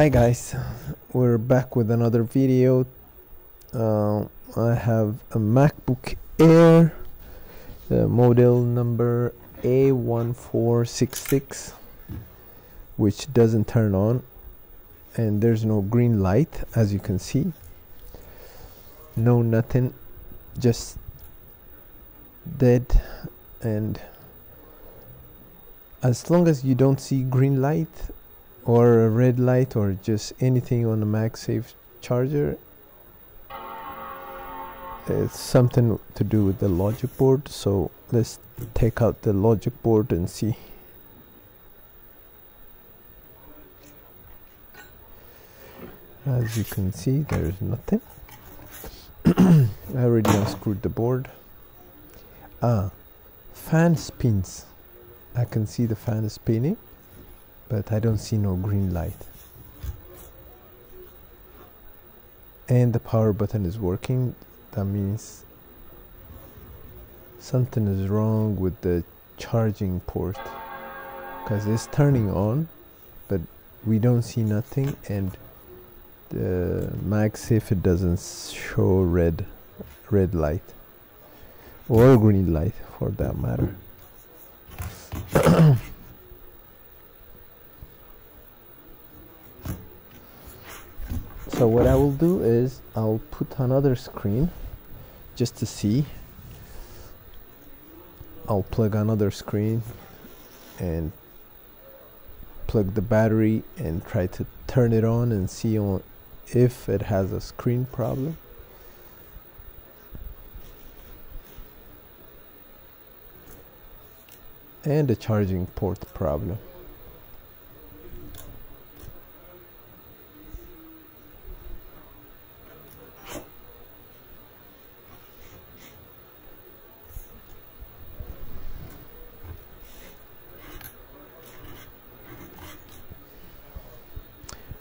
Hi guys, we're back with another video. I have a MacBook Air, model number A1466, which doesn't turn on, and there's no green light, as you can see. No nothing, just dead. And as long as you don't see green light or a red light or just anything on the MagSafe charger, it's something to do with the logic board. So let's take out the logic board and see. As you can see, there's nothing. I already unscrewed the board. Fan spins. I can see the fan spinning, but I don't see no green light. And the power button is working. That means something is wrong with the charging port, because it's turning on, but we don't see nothing, and the MagSafe, it doesn't show red light or green light for that matter. So what I will do is I'll put another screen just to see. I'll plug another screen and plug the battery and try to turn it on and see if it has a screen problem. And a charging port problem.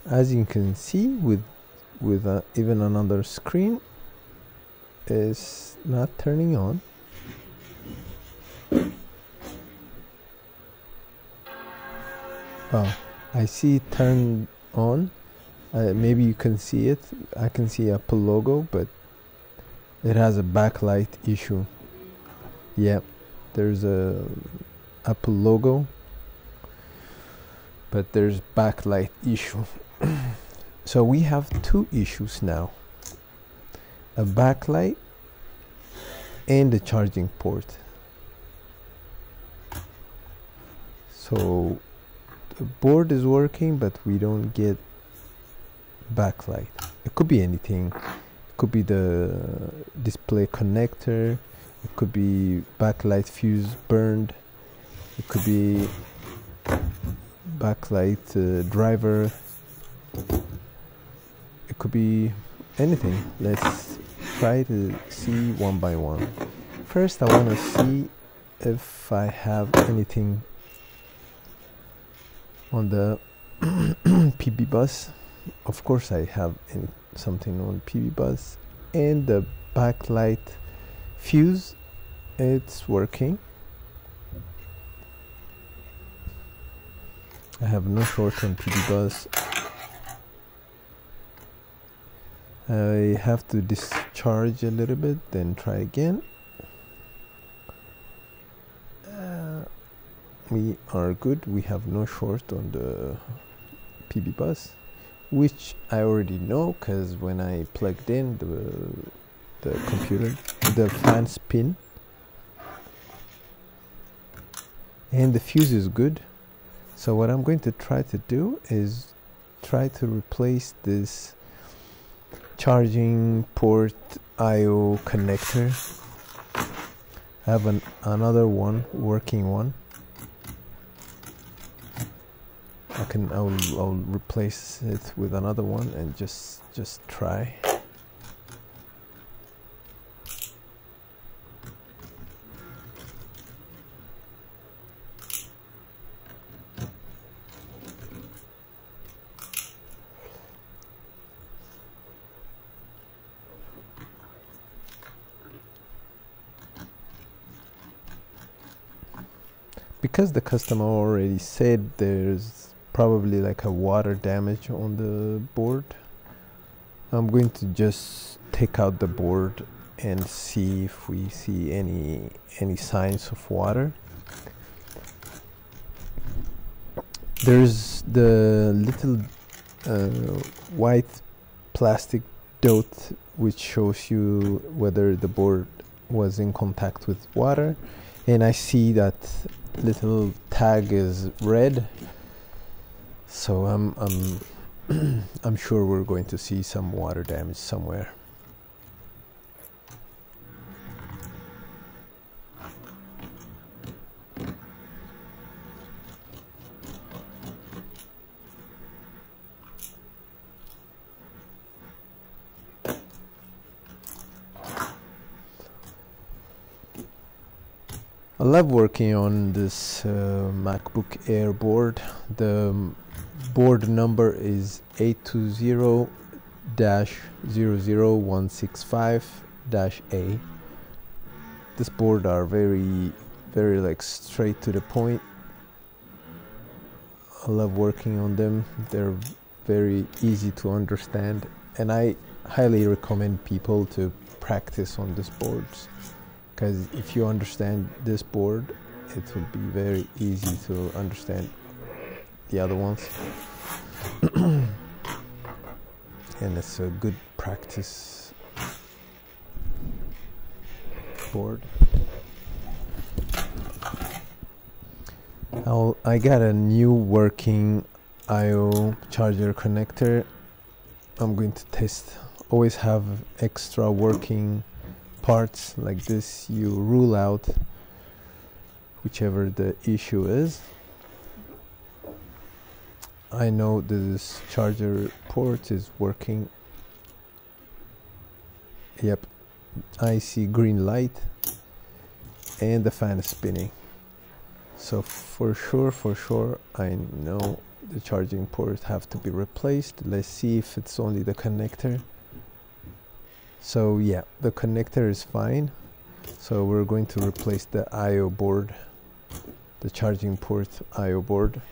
As you can see, with even another screen is not turning on. Oh, I see it turned on. Maybe you can see it. I can see Apple logo, but it has a backlight issue. Yep, there's a Apple logo, but there's backlight issue. So we have two issues now: a backlight and a charging port. So the board is working, but we don't get backlight. It could be anything. It could be the display connector. It could be backlight fuse burned. It could be backlight driver. It could be anything. Let's try to see one by one. First, I want to see if I have anything on the PB bus. Of course I have something on PB bus, and the backlight fuse, it's working. I have no short on PB bus. I have to discharge a little bit, then try again. We are good. We have no short on the PB bus, which I already know, because when I plugged in the computer, the fan spin, and the fuse is good. So what I'm going to try to do is try to replace this charging port IO connector. I have another one, working one. I'll replace it with another one and just try. Because the customer already said there's probably like a water damage on the board. I'm going to just take out the board and see if we see any signs of water. There's the little white plastic dot which shows you whether the board was in contact with water, and I see that little tag is red, so I'm sure we're going to see some water damage somewhere. I love working on this MacBook Air board. The board number is A20-00165-A. This board are very like straight to the point. I love working on them. They're very easy to understand, and I highly recommend people to practice on these boards, because if you understand this board, it will be very easy to understand the other ones. And it's a good practice board. I got a new working I/O charger connector. I'm going to test. Always have extra working parts like this. You rule out whichever the issue is. I know this charger port is working. Yep, I see green light and the fan is spinning. So for sure I know the charging ports have to be replaced. Let's see if it's only the connector. So yeah, the connector is fine. So we're going to replace the I/O board, the charging port I/O board.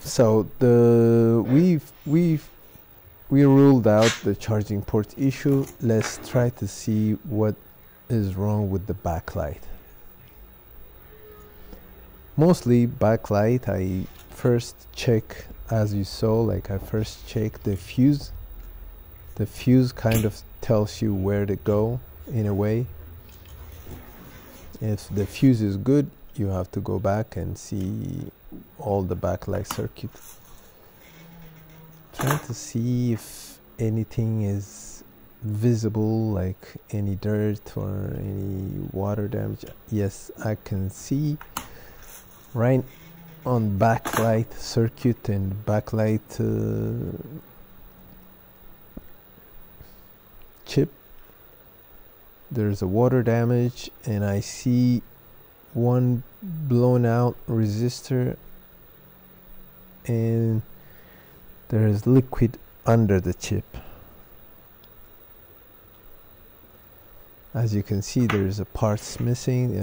So we ruled out the charging port issue. Let's try to see what is wrong with the backlight. Mostly backlight, I first check, as you saw, like I first check the fuse. The fuse kind of tells you where to go in a way. If the fuse is good, you have to go back and see all the backlight circuit. Trying to see if anything is visible, like any dirt or any water damage. Yes, I can see right on backlight circuit and backlight chip. There's a water damage, and I see one blown out resistor, and there is liquid under the chip. As you can see, there's a parts missing.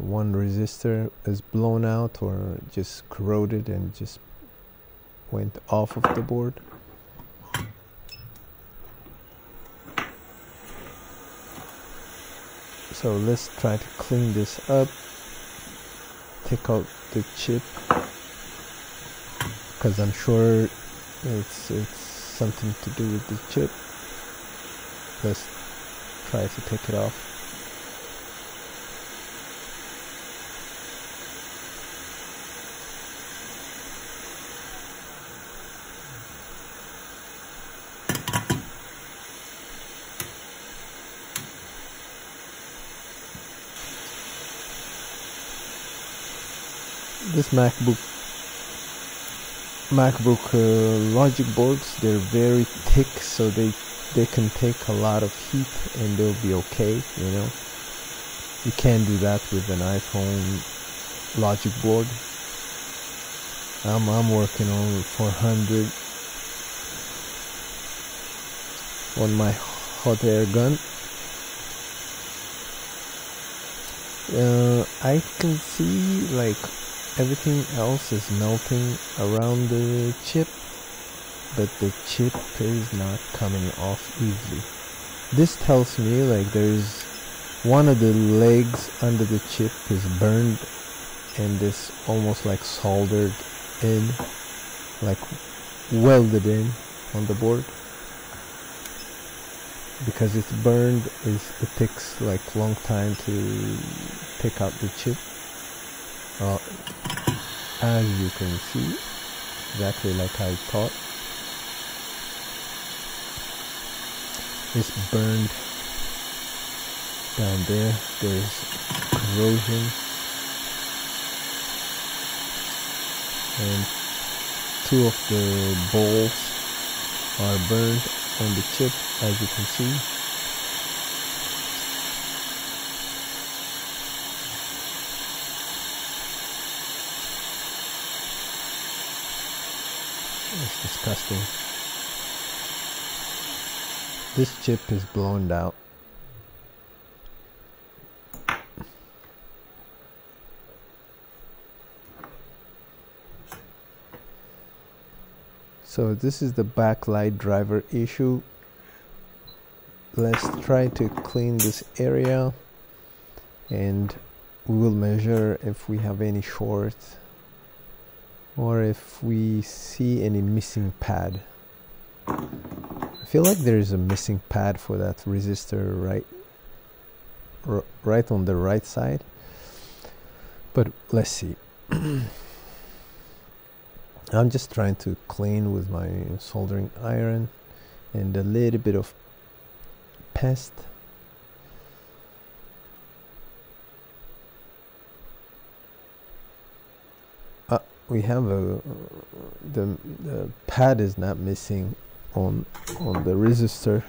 One resistor is blown out or just corroded and just went off of the board. So let's try to clean this up. Take out the chip, because I'm sure it's something to do with the chip. Let's try to take it off. This MacBook logic boards, they're very thick, so they can take a lot of heat and they'll be okay, you know. You can't do that with an iPhone logic board. I'm working on 400 on my hot air gun. I can see like everything else is melting around the chip, but the chip is not coming off easily. This tells me like there's one of the legs under the chip is burned and this almost like soldered in, like welded in on the board. Because it's burned, it takes like long time to take out the chip. As you can see, exactly like I thought, it's burned down there. There's corrosion, and two of the balls are burned on the chip, as you can see. It's disgusting. This chip is blown out. So this is the backlight driver issue. Let's try to clean this area and we will measure if we have any shorts or if we see any missing pad. I feel like there is a missing pad for that resistor right on the right side, but let's see. I'm just trying to clean with my soldering iron and a little bit of pest. We have the pad is not missing on the resistor.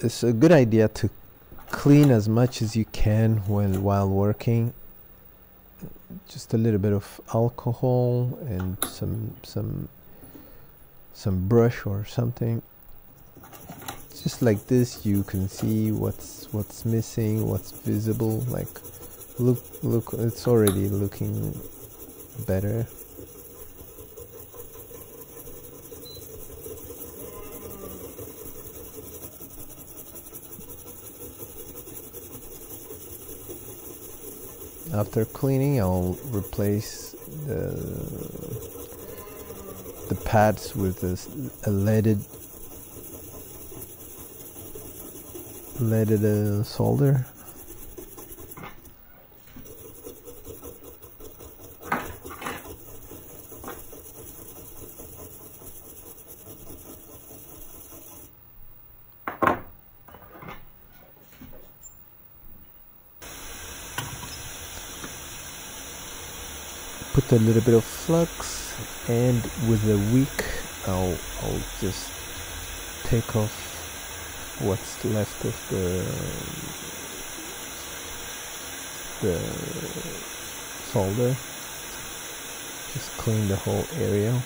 It's a good idea to clean as much as you can while working. Just a little bit of alcohol and some brush or something. Just like this, you can see what's missing, what's visible. Like, look, it's already looking better. After cleaning, I'll replace the pads with a leaded solder. Put a little bit of flux, and with a wick I'll just take off what's left of the solder. Just clean the whole area.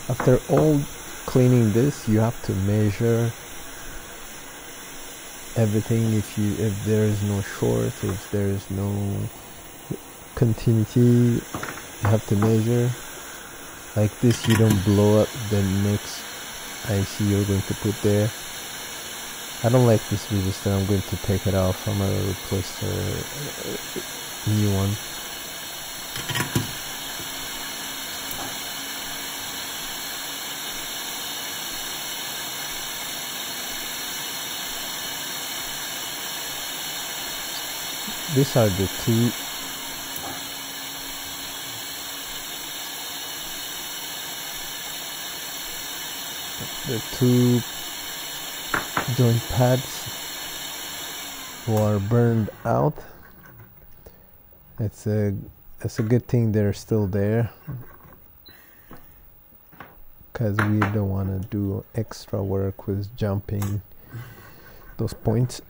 After all cleaning this, you have to measure everything. If there is no short, if there is no continuity, you have to measure. Like this, you don't blow up the next IC you're going to put there. I don't like this resistor. I'm going to take it off. I'm going to replace a new one. These are the two joint pads who are burned out. It's a it's a good thing they're still there, because we don't want to do extra work with jumping those points.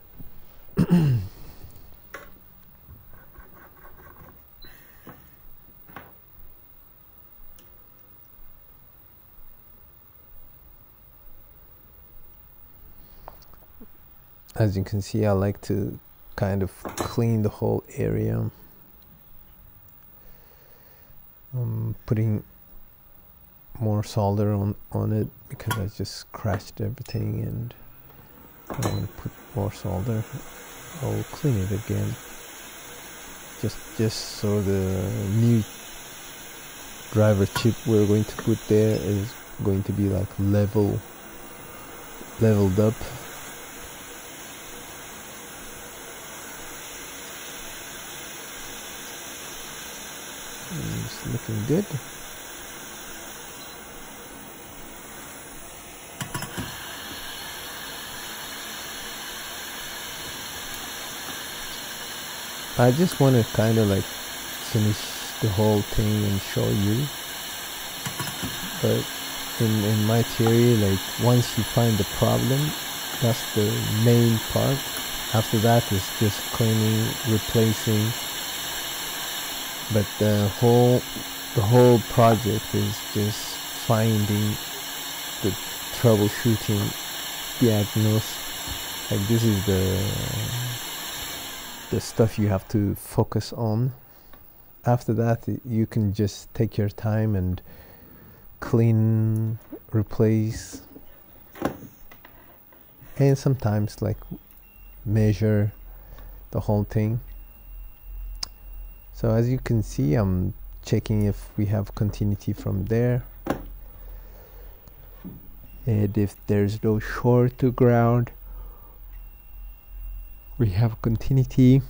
As you can see, I like to kind of clean the whole area. I'm putting more solder on it because I just scratched everything, and I want to put more solder. I'll clean it again, just so the new driver chip we're going to put there is going to be like leveled up. It's looking good. I just want to kind of like finish the whole thing and show you, but in my theory, like once you find the problem, that's the main part. After that is just cleaning, replacing. But the whole project is just finding the troubleshooting diagnose. Like this is the stuff you have to focus on. After that, you can just take your time and clean, replace, and sometimes like measure the whole thing. So as you can see, I'm checking if we have continuity from there, and if there's no short to ground, we have continuity.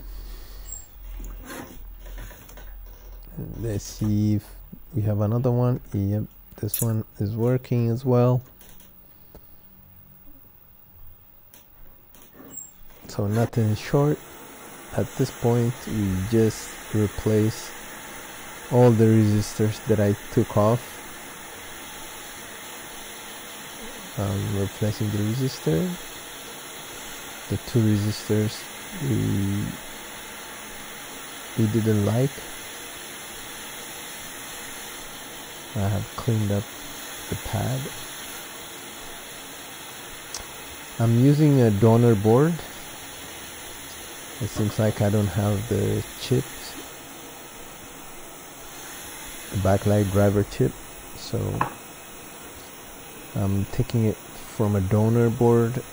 Let's see if we have another one. Yep, this one is working as well. So nothing short. At this point, we just replace all the resistors that I took off. Replacing the resistor. The two resistors we didn't like. I have cleaned up the pad. I'm using a donor board. It seems like I don't have the chips, the backlight driver chip, so I'm taking it from a donor board.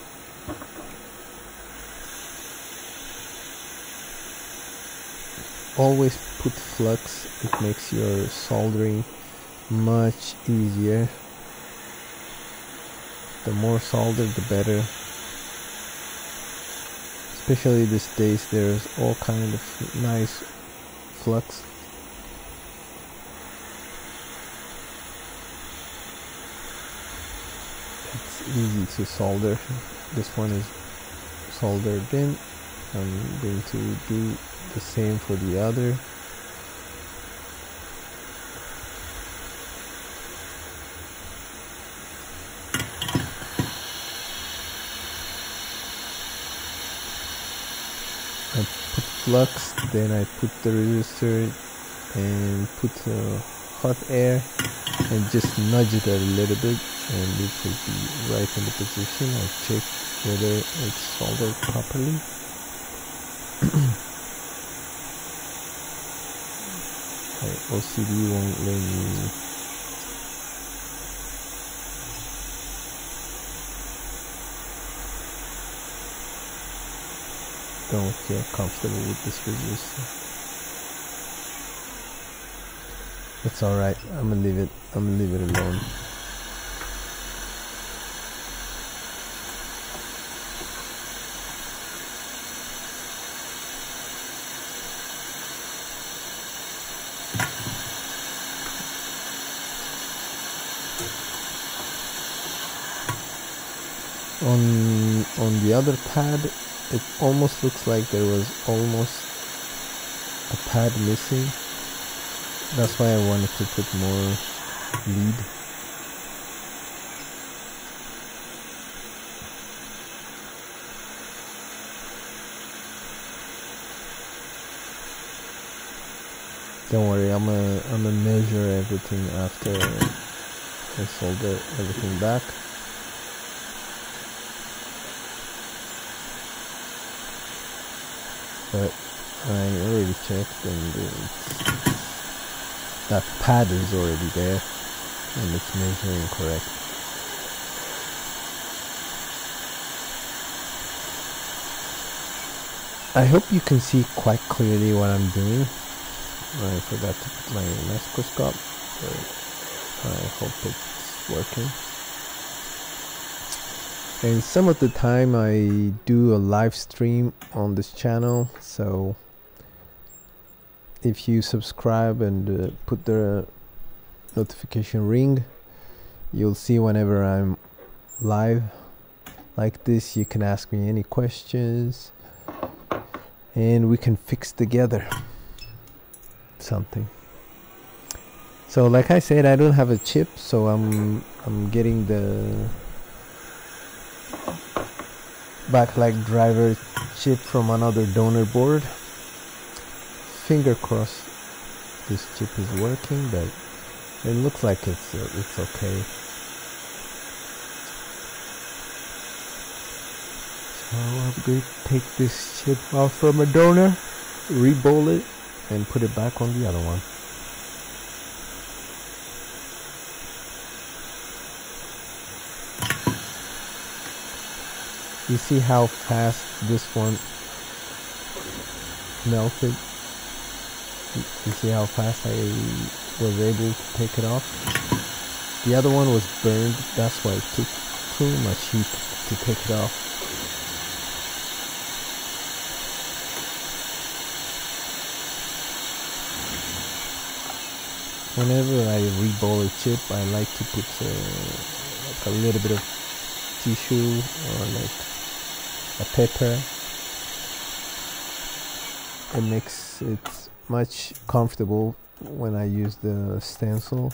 Always put flux, it makes your soldering much easier. The more solder, the better. Especially these days, there's all kind of nice flux. It's easy to solder. This one is soldered in. I'm going to do the same for the other. I put flux, then I put the resistor and put hot air and just nudge it a little bit, and it will be right in the position. I'll check whether it's soldered properly. LCD won't let me. Don't feel comfortable with this resistor. It's alright, I'm gonna leave it alone. On the other pad, it almost looks like there was almost a pad missing. That's why I wanted to put more lead. Don't worry, I'm gonna measure everything after I solder everything back. But I already checked, and that pad is already there, and it's measuring correct. I hope you can see quite clearly what I'm doing. I forgot to put my microscope, but I hope it's working. And some of the time I do a live stream on this channel, so if you subscribe and put the notification ring, you'll see whenever I'm live like this. You can ask me any questions and we can fix together something. So like I said, I don't have a chip, so I'm getting the backlight driver chip from another donor board. Finger crossed this chip is working, but it looks like it's okay. So I'm going to take this chip off from a donor, re-bowl it, and put it back on the other one. You see how fast this one melted? You see how fast I was able to take it off? The other one was burned, that's why it took too much heat to take it off. Whenever I re-bowl a chip, I like to put like a little bit of tissue or like a pepper. It makes it much comfortable when I use the stencil.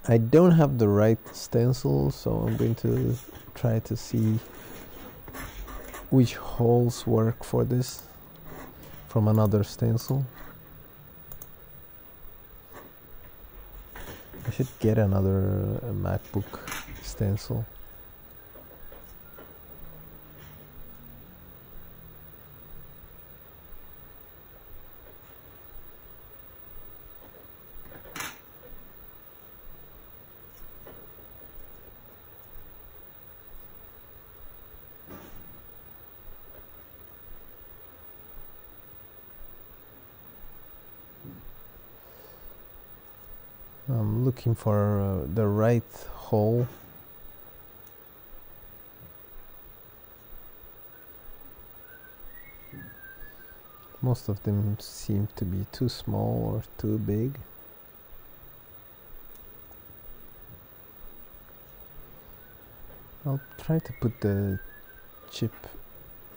I don't have the right stencil, so I'm going to try to see which holes work for this from another stencil. I should get another MacBook stencil. I'm looking for the right hole. Most of them seem to be too small or too big. I'll try to put the chip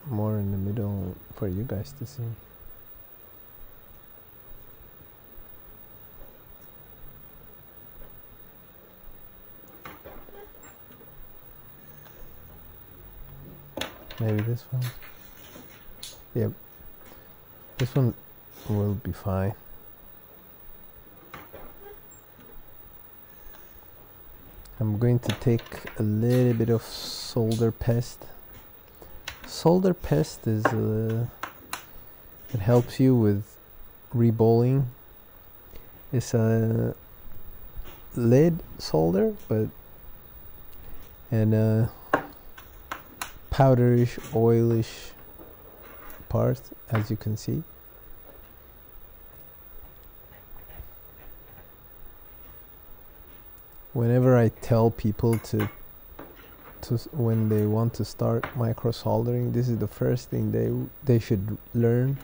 more in the middle for you guys to see. Maybe this one. Yep. This one will be fine. I'm going to take a little bit of solder pest. Solder pest is it helps you with re-bowling. It's a lead solder, but and powderish, oilish part, as you can see. Whenever I tell people to when they want to start micro soldering, this is the first thing they should learn,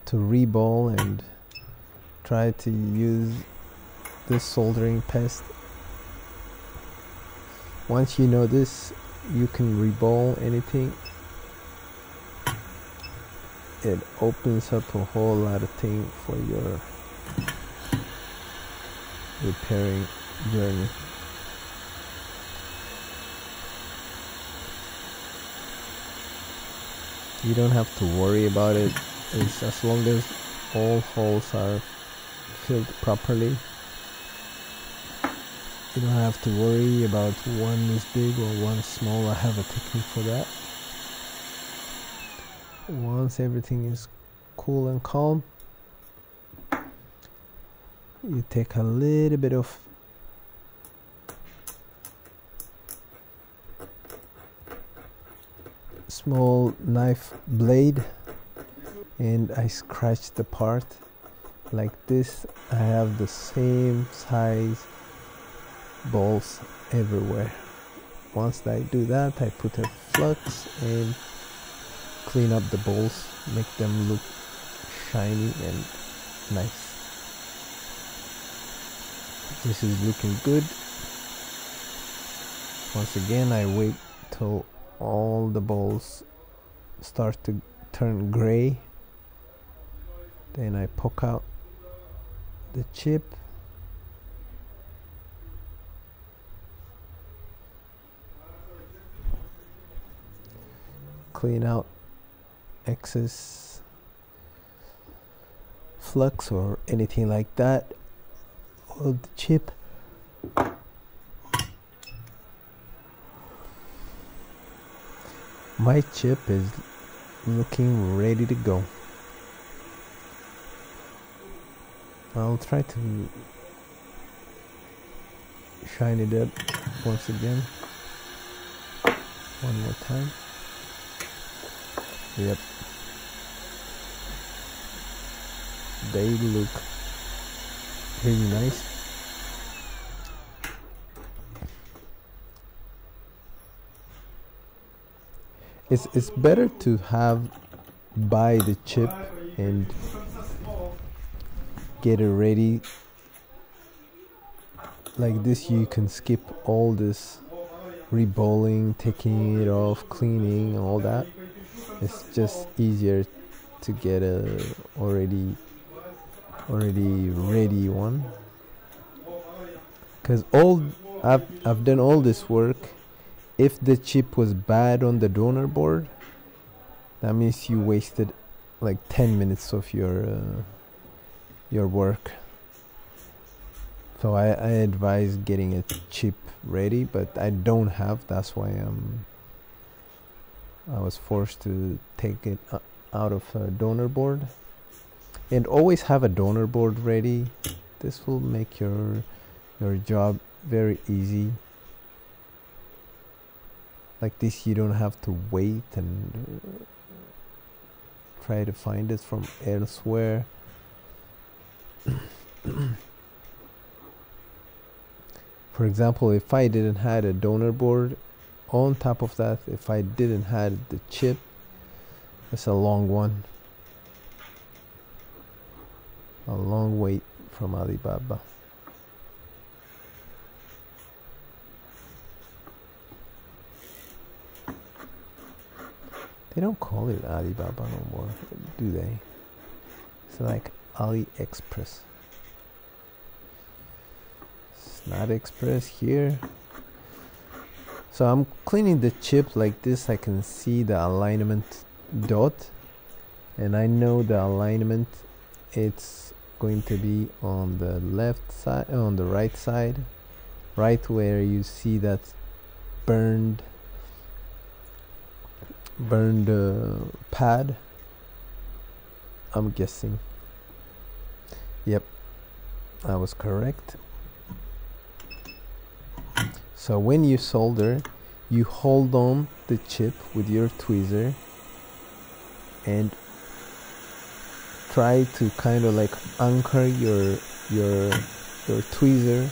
to re-bowl and try to use this soldering pest. Once you know this, you can re-bowl anything it opens up a whole lot of things for your repairing journey. You don't have to worry about it. It's as long as all holes are filled properly. You don't have to worry about one is big or one small. I have a technique for that. Once everything is cool and calm, you take a little bit of small knife blade and I scratch the part like this. I have the same size balls everywhere. Once I do that, I put a flux and clean up the balls, make them look shiny and nice. This is looking good. Once again, I wait till all the balls start to turn gray. Then I poke out the chip. Clean out excess flux or anything like that of the chip. My chip is looking ready to go. I'll try to shine it up once again. One more time. Yep. They look really nice. It's better to buy the chip and get it ready. Like this, you can skip all this reballing, taking it off, cleaning, all that. It's just easier to get a already ready one. Because I've done all this work. If the chip was bad on the donor board, that means you wasted like 10 minutes of your work. So I advise getting a chip ready, but I don't have. That's why I was forced to take it out of a donor board. And always have a donor board ready. This will make your job very easy. Like this, you don't have to wait and try to find it from elsewhere. For example, if I didn't have a donor board, on top of that, if I didn't have the chip, it's a long one. A long wait from Alibaba. They don't call it Alibaba no more, do they? It's like AliExpress. It's not Express here. So I'm cleaning the chip like this. I can see the alignment dot, and I know the alignment. It's going to be on the left side, on the right side, right where you see that burned pad. I'm guessing. Yep, I was correct. So when you solder, you hold on the chip with your tweezer and try to kind of like anchor your tweezer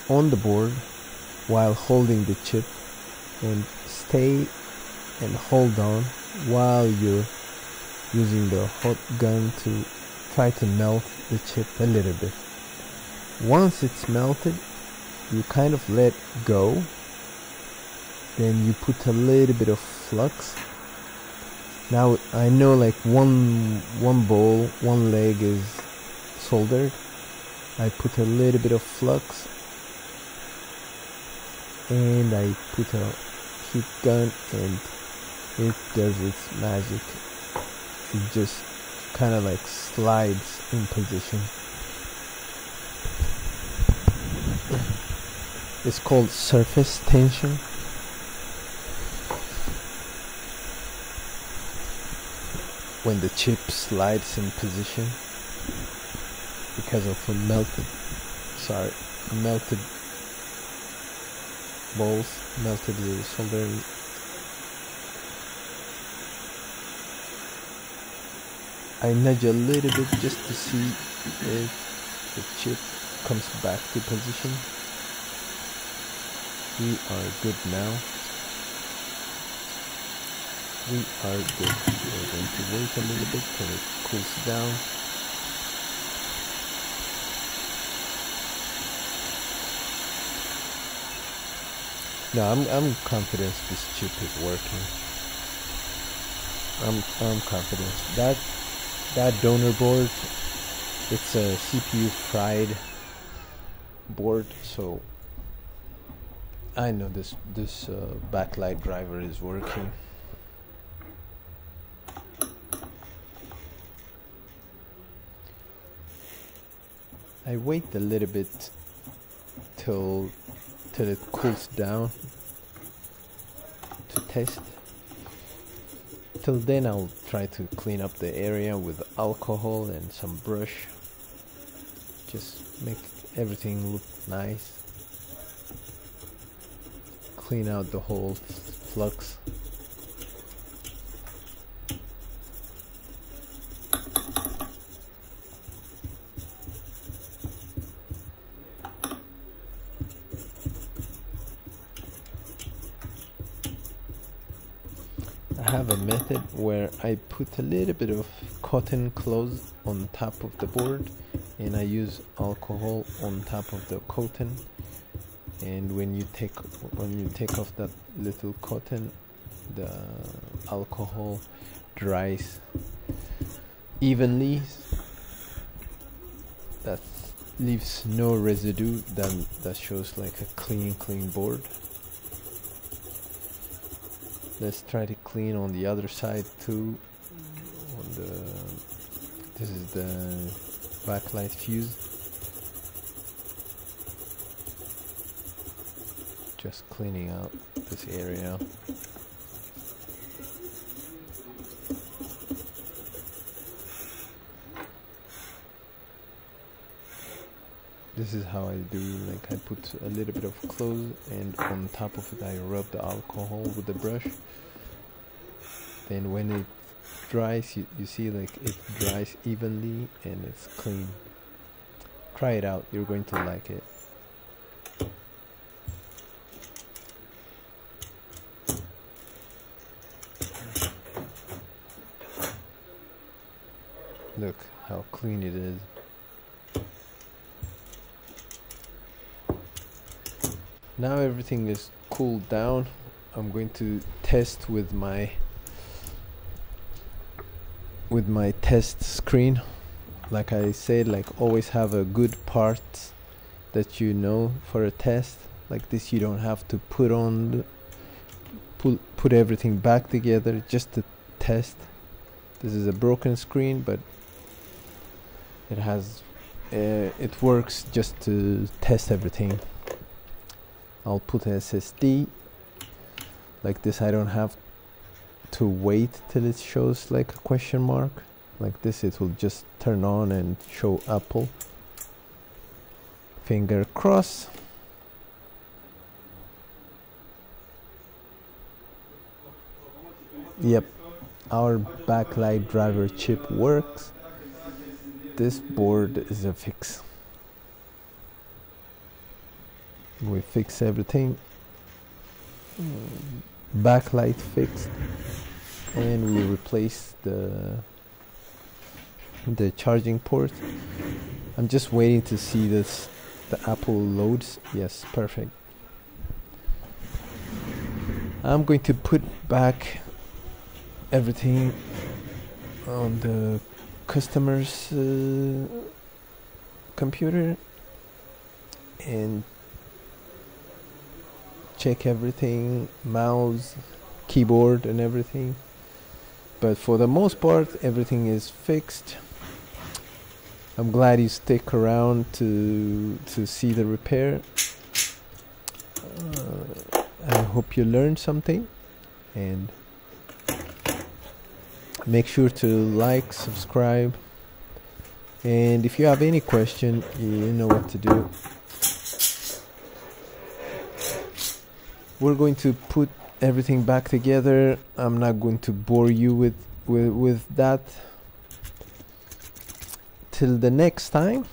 on the board while holding the chip, and stay and hold on while you're using the hot gun to try to melt the chip a little bit. Once it's melted, you kind of let go, then you put a little bit of flux Now I know like one bowl, one leg is soldered. I put a little bit of flux and I put a heat gun and it does its magic. It just kind of like slides in position. It's called surface tension. When the chip slides in position because of a melted balls, melted soldering. I nudge a little bit just to see if the chip comes back to position. We are good now. We are good. We're going to wait a little bit till it cools down. No, I'm confident this chip is working. I'm confident that donor board, it's a CPU fried board, so I know this backlight driver is working. I wait a little bit till it cools down to test. Till then I'll try to clean up the area with alcohol and some brush. Just make everything look nice. Clean out the whole flux. I have a method where I put a little bit of cotton cloth on top of the board and I use alcohol on top of the cotton, and when you take off that little cotton, the alcohol dries evenly. That leaves no residue, that shows like a clean baord. Let's try to clean on the other side too. This is the backlight fuse. Just cleaning out this area. This is how I do, like I put a little bit of cloth and on top of it I rub the alcohol with the brush. Then when it dries, you see like it dries evenly and it's clean. Try it out, you're going to like it. Look how clean it is. Now everything is cooled down. I'm going to test with my test screen. Like I said, like always have a good part that you know for a test. Like this, you don't have to put everything back together just to test. This is a broken screen, but it has it works just to test everything. I'll put an SSD like this. I don't have to wait till it shows like a question mark. Like this, it will just turn on and show Apple. Finger cross. Yep, our backlight driver chip works. This board is a fix. We fix everything. Backlight fixed, and we replace the charging port. I'm just waiting to see the Apple loads. Yes, perfect. I'm going to put back everything on the customer's computer and check everything, mouse, keyboard and everything. But for the most part everything is fixed. I'm glad you stick around to see the repair. I hope you learned something, and make sure to like, subscribe, and if you have any question, you know what to do. We're going to put everything back together. I'm not going to bore you with that. Till the next time.